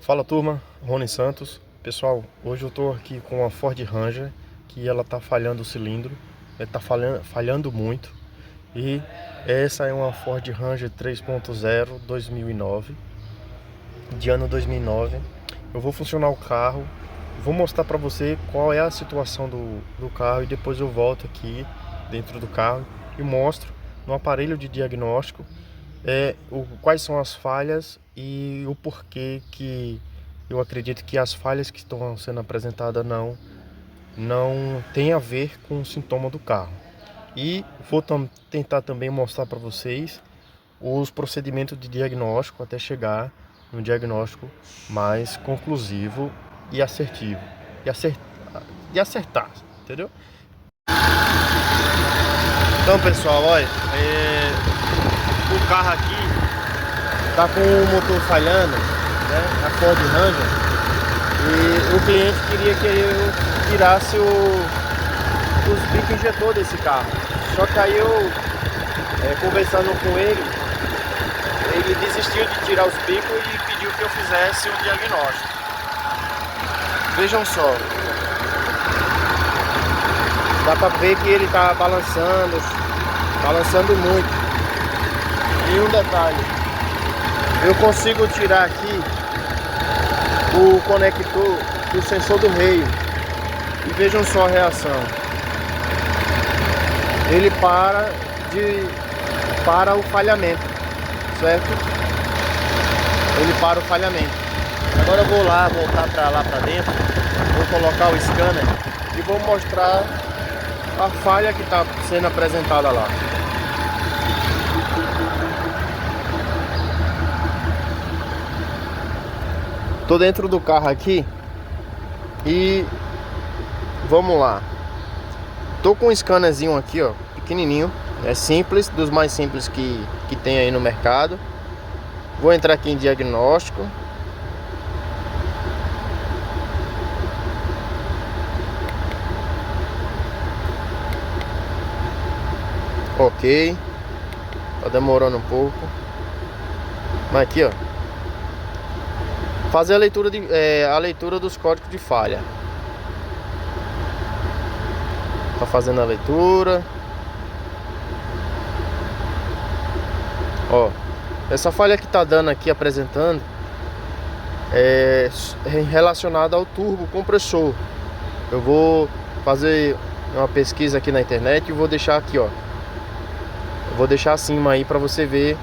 Fala turma, Rony Santos. Pessoal, hoje eu tô aqui com a Ford Ranger, que ela tá falhando o cilindro, tá falhando muito. E essa é uma Ford Ranger 3.0 2009, de ano 2009. Eu vou funcionar o carro, vou mostrar para você qual é a situação do carro e depois eu volto aqui dentro do carro e mostro no aparelho de diagnóstico quais são as falhas e o porquê que eu acredito que as falhas que estão sendo apresentadas não tem a ver com o sintoma do carro. E vou tentar também mostrar para vocês os procedimentos de diagnóstico até chegar no diagnóstico mais conclusivo e assertivo e acertar, entendeu? Então pessoal, olha, o carro aqui tá com o motor falhando, né? A Ford Ranger, e o cliente queria que eu tirasse os bicos injetor desse carro. Só que aí eu, conversando com ele desistiu de tirar os bicos e pediu que eu fizesse um diagnóstico. Vejam só, dá pra ver que ele tá balançando muito. E um detalhe, eu consigo tirar aqui o conector do sensor do reio e vejam só a reação. Ele para o falhamento, certo? Ele para o falhamento. Agora eu vou voltar para lá para dentro, vou colocar o scanner e vou mostrar a falha que está sendo apresentada lá. Tô dentro do carro aqui e vamos lá. Tô com um scannerzinho aqui, ó, pequenininho, é simples, dos mais simples que tem aí no mercado. Vou entrar aqui em diagnóstico. Ok, tá demorando um pouco, mas aqui, ó, fazer a leitura dos códigos de falha. Tá fazendo a leitura. Ó, essa falha que tá dando aqui, apresentando, é relacionada ao turbo compressor. Eu vou fazer uma pesquisa aqui na internet e vou deixar aqui, ó. Eu vou deixar acima aí para você ver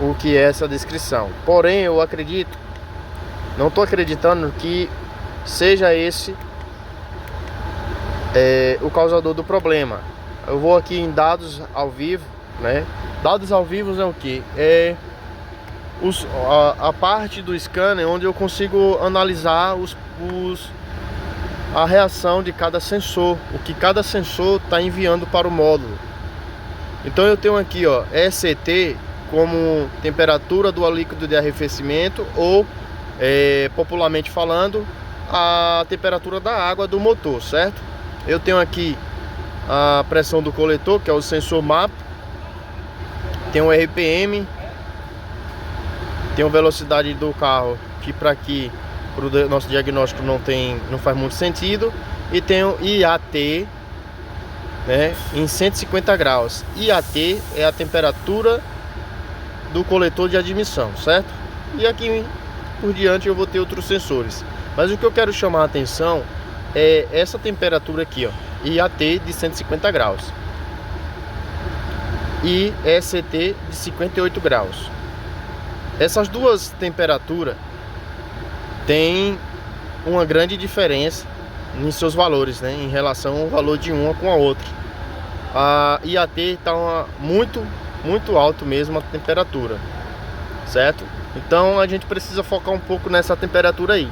o que é essa descrição. Porém, eu acredito, não tô acreditando que seja esse o causador do problema. Eu vou aqui em dados ao vivo, né? Dados ao vivo é o que? A parte do scanner onde eu consigo analisar a reação de cada sensor, o que cada sensor está enviando para o módulo. Então eu tenho aqui, ó, ECT como temperatura do líquido de arrefecimento, ou popularmente falando, a temperatura da água do motor, certo? Eu tenho aqui a pressão do coletor, que é o sensor MAP, tem o RPM, tem a velocidade do carro, que para aqui, para o nosso diagnóstico não faz muito sentido, e tem o IAT, né, em 150 graus. IAT é a temperatura do coletor de admissão, certo? E aqui por diante eu vou ter outros sensores, mas o que eu quero chamar a atenção é essa temperatura aqui, ó, IAT de 150 graus e ECT de 58 graus. Essas duas temperaturas têm uma grande diferença em seus valores, né, em relação ao valor de uma com a outra. A IAT está muito alto mesmo a temperatura, certo? Então a gente precisa focar um pouco nessa temperatura aí.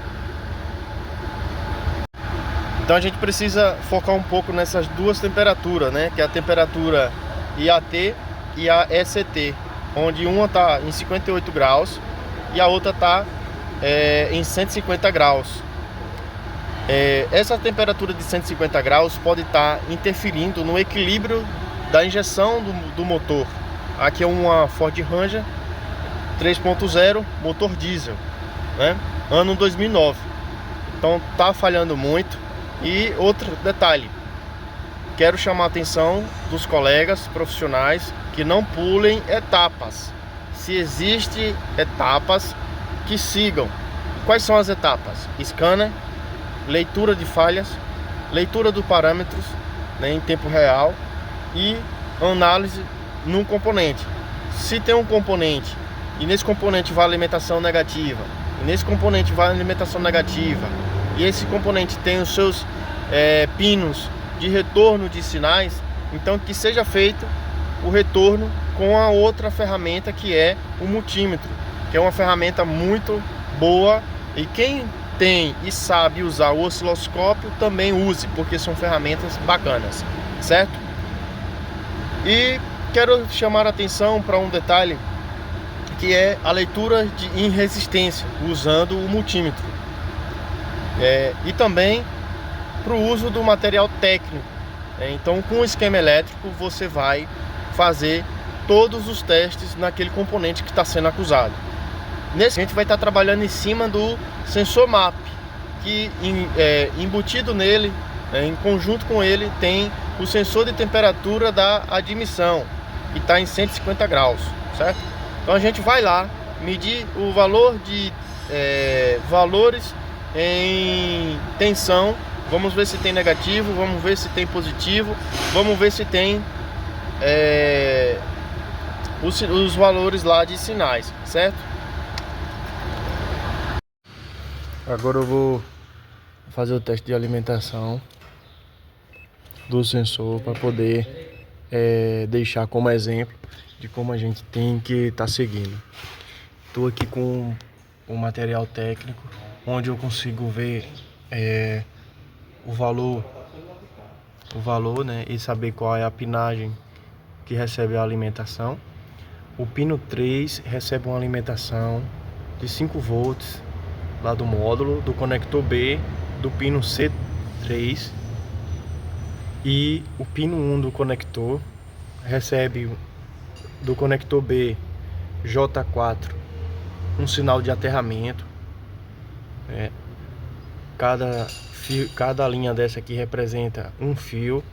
Então a gente precisa focar um pouco nessas duas temperaturas, né? Que é a temperatura IAT e a ECT, onde uma está em 58 graus e a outra está em 150 graus. Essa temperatura de 150 graus pode estar interferindo no equilíbrio da injeção do motor. Aqui é uma Ford Ranger 3.0 motor diesel, né? ano 2009. Então tá falhando muito. E outro detalhe, quero chamar a atenção dos colegas profissionais que não pulem etapas. Se existem etapas, que sigam. Quais são as etapas? Scanner, leitura de falhas, leitura dos parâmetros, né, em tempo real, e análise no componente. Se tem um componente e nesse componente vai alimentação negativa, e nesse componente vai alimentação negativa, e esse componente tem os seus pinos de retorno de sinais, então que seja feito o retorno com a outra ferramenta, que é o multímetro, que é uma ferramenta muito boa, e quem tem e sabe usar o osciloscópio também use, porque são ferramentas bacanas, certo? E quero chamar a atenção para um detalhe, que é a leitura em resistência usando o multímetro, e também para o uso do material técnico. Então, com o esquema elétrico você vai fazer todos os testes naquele componente que está sendo acusado. Nesse, a gente vai estar trabalhando em cima do sensor MAP, que embutido nele, em conjunto com ele, tem o sensor de temperatura da admissão, que está em 150 graus, certo? Então a gente vai lá medir o valor de valores em tensão. Vamos ver se tem negativo, vamos ver se tem positivo, vamos ver se tem os valores lá de sinais, certo? Agora eu vou fazer o teste de alimentação do sensor para poder deixar como exemplo de como a gente tem que estar seguindo. Estou aqui com o material técnico, onde eu consigo ver o valor, né, e saber qual é a pinagem que recebe a alimentação. O pino 3 recebe uma alimentação de 5 volts lá do módulo, do conector B do pino C3, e o pino 1 do conector recebe do conector B J4 um sinal de aterramento. Cada linha dessa aqui representa um fio,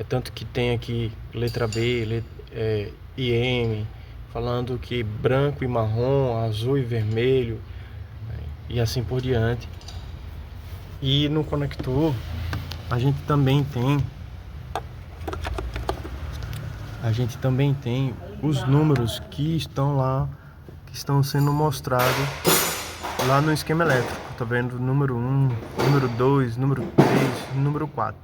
tanto que tem aqui letra B, IM, falando que branco e marrom, azul e vermelho, e assim por diante. E no conector a gente também tem os números que estão lá, que estão sendo mostrados lá no esquema elétrico. Tá vendo? Número 1, número 2, número 3, número 4.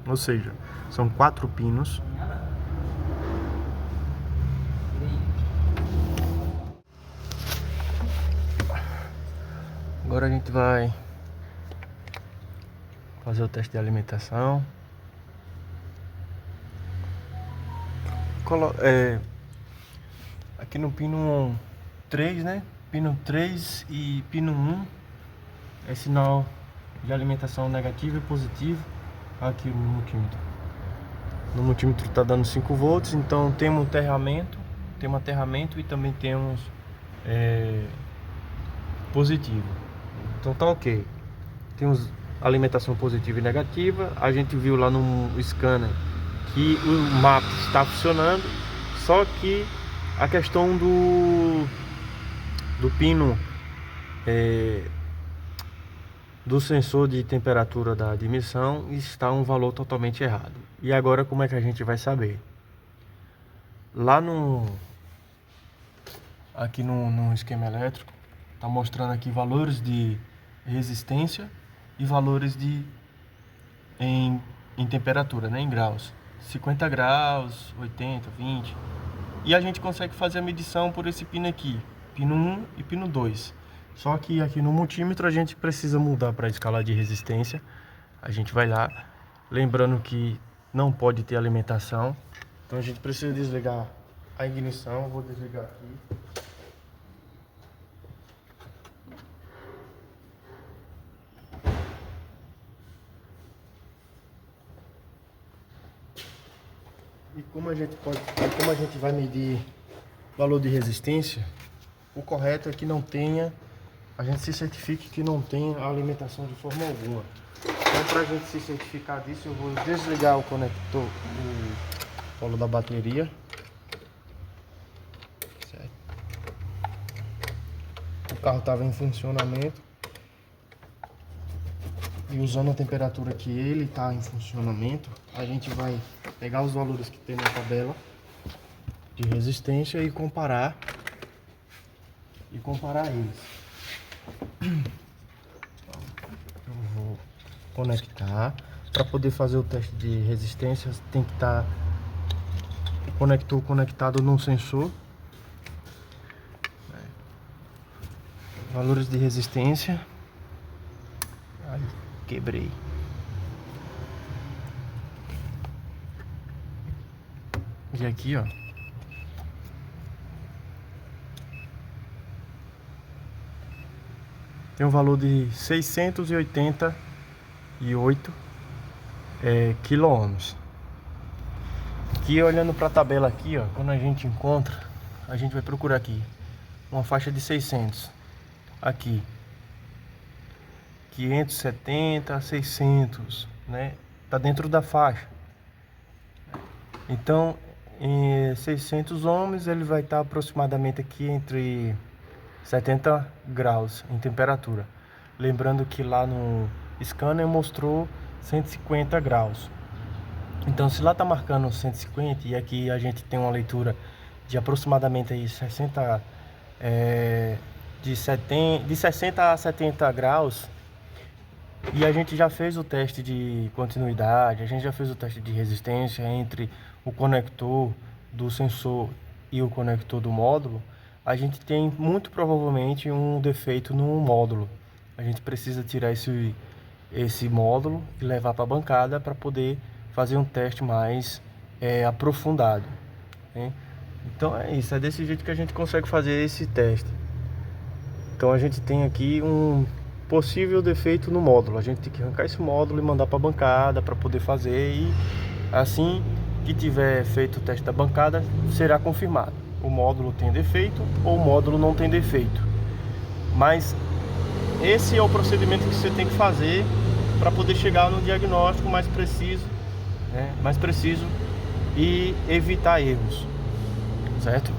Ou seja, são 4 pinos. Agora a gente vai fazer o teste de alimentação. Aqui no pino 3, né? Pino 3 e pino 1 é sinal de alimentação negativo e positivo. Aqui no multímetro. No multímetro está dando 5 volts, então temos um aterramento e também temos positivo. Então tá ok. Temos alimentação positiva e negativa. A gente viu lá no scanner que o MAP está funcionando, só que a questão do pino do sensor de temperatura da admissão está um valor totalmente errado. E agora como é que a gente vai saber? Lá aqui no esquema elétrico está mostrando aqui valores de resistência e valores em temperatura, né, em graus. 50 graus, 80, 20. E a gente consegue fazer a medição por esse pino aqui, pino 1 e pino 2. Só que aqui no multímetro a gente precisa mudar para a escala de resistência. A gente vai lá, lembrando que não pode ter alimentação. Então a gente precisa desligar a ignição. Vou desligar aqui. E como a gente vai medir valor de resistência, o correto é que não tenha a gente se certifique que não tem alimentação de forma alguma. Então, para a gente se certificar disso, eu vou desligar o conector, o polo da bateria. Certo. O carro estava em funcionamento e usando a temperatura que ele está em funcionamento, a gente vai pegar os valores que tem na tabela de resistência e comparar eles. Eu vou conectar. Para poder fazer o teste de resistência, tem que estar o conector conectado num sensor. Valores de resistência. Ai, quebrei. E aqui, ó, tem um valor de 688 quilômetros. Aqui, olhando para a tabela aqui, ó, quando a gente encontra, a gente vai procurar aqui uma faixa de 600. Aqui 570, 600, né? Tá dentro da faixa. Então, em 600 ohms, ele vai estar aproximadamente aqui entre 70 graus em temperatura. Lembrando que lá no scanner mostrou 150 graus. Então, se lá tá marcando 150 e aqui a gente tem uma leitura de aproximadamente aí 60, de 60 a 70 graus, e a gente já fez o teste de continuidade, a gente já fez o teste de resistência entre o conector do sensor e o conector do módulo, a gente tem muito provavelmente um defeito no módulo. A gente precisa tirar esse módulo e levar para a bancada para poder fazer um teste mais aprofundado, né? Então é isso, é desse jeito que a gente consegue fazer esse teste. Então a gente tem aqui um possível defeito no módulo. A gente tem que arrancar esse módulo e mandar para a bancada para poder fazer, e assim que tiver feito o teste da bancada, será confirmado o módulo tem defeito ou o módulo não tem defeito. Mas esse é o procedimento que você tem que fazer para poder chegar no diagnóstico mais preciso, né? Mais preciso, e evitar erros, certo?